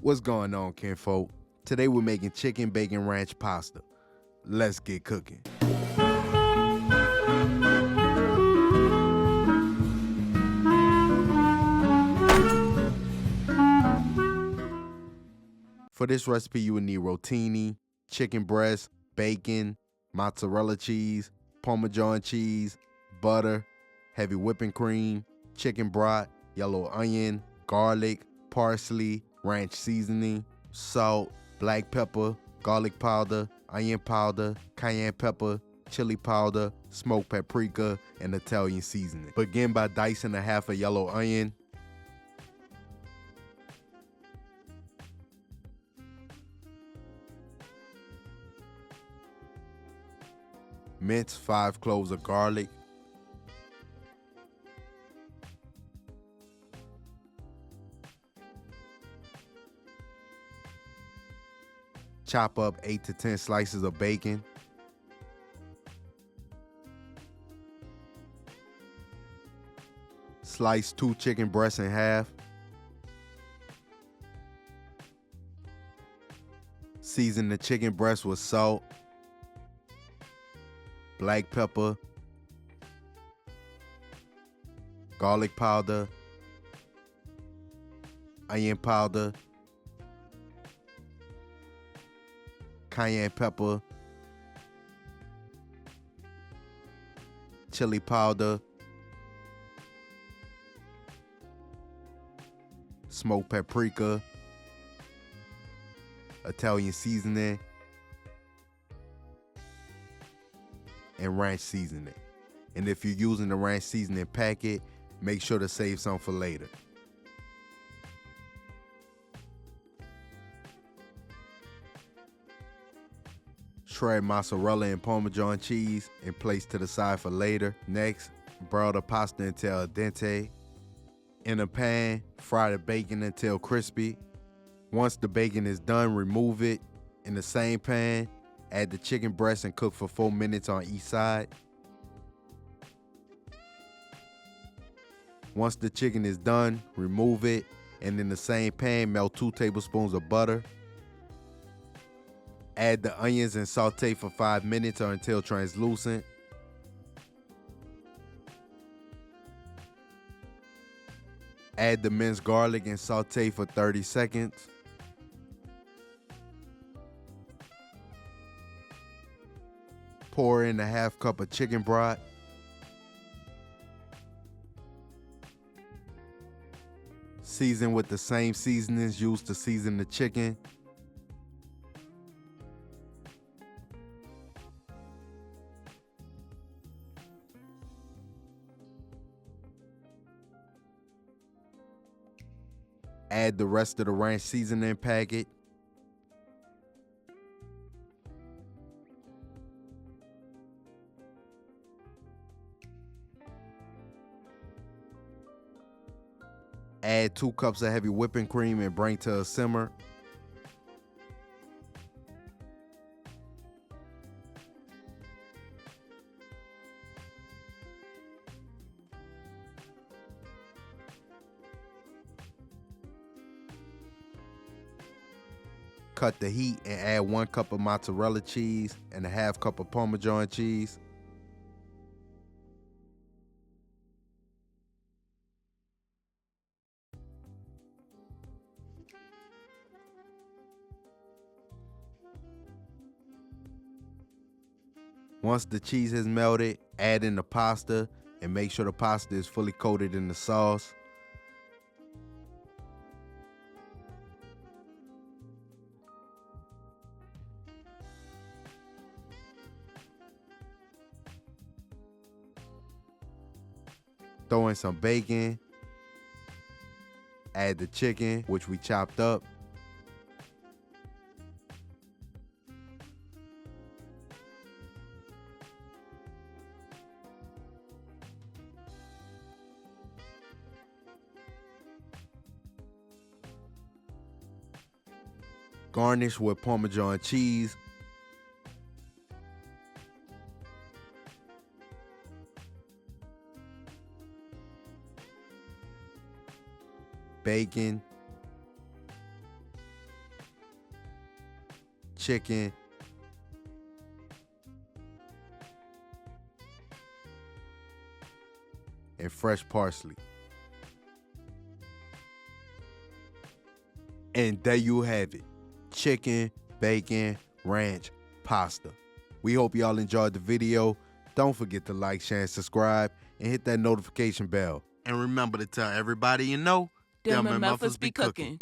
What's going on, kinfolk? Today we're making chicken bacon ranch pasta. Let's get cooking. For this recipe, you will need rotini, chicken breast, bacon, mozzarella cheese, Parmesan cheese, butter, heavy whipping cream, chicken broth, yellow onion, garlic, parsley, ranch seasoning, salt, black pepper, garlic powder, onion powder, cayenne pepper, chili powder, smoked paprika, and Italian seasoning. Begin by dicing a half a yellow onion. Mince 5 cloves of garlic. Chop up 8 to 10 slices of bacon. Slice 2 chicken breasts in half. Season the chicken breast with salt, black pepper, garlic powder, onion powder, cayenne pepper, chili powder, smoked paprika, Italian seasoning, and ranch seasoning. And if you're using the ranch seasoning packet, make sure to save some for later. Shred mozzarella and Parmesan cheese and place to the side for later. Next, broil the pasta until al dente. In a pan, fry the bacon until crispy. Once the bacon is done, remove it. In the same pan, add the chicken breast and cook for 4 minutes on each side. Once the chicken is done, remove it, and in the same pan, melt 2 tablespoons of butter. Add the onions and saute for 5 minutes or until translucent. Add the minced garlic and saute for 30 seconds. Pour in a half cup of chicken broth. Season with the same seasonings used to season the chicken. Add the rest of the ranch seasoning packet. Add 2 cups of heavy whipping cream and bring to a simmer. Cut the heat and add 1 cup of mozzarella cheese and a half cup of Parmesan cheese. Once the cheese has melted, add in the pasta and make sure the pasta is fully coated in the sauce. Throw in some bacon. Add the chicken, which we chopped up. Garnish with Parmesan cheese. Bacon, chicken, and fresh parsley. And there you have it. Chicken, bacon, ranch, pasta. We hope y'all enjoyed the video. Don't forget to like, share, and subscribe, and hit that notification bell. And remember to tell everybody you know, them MFers be cooking.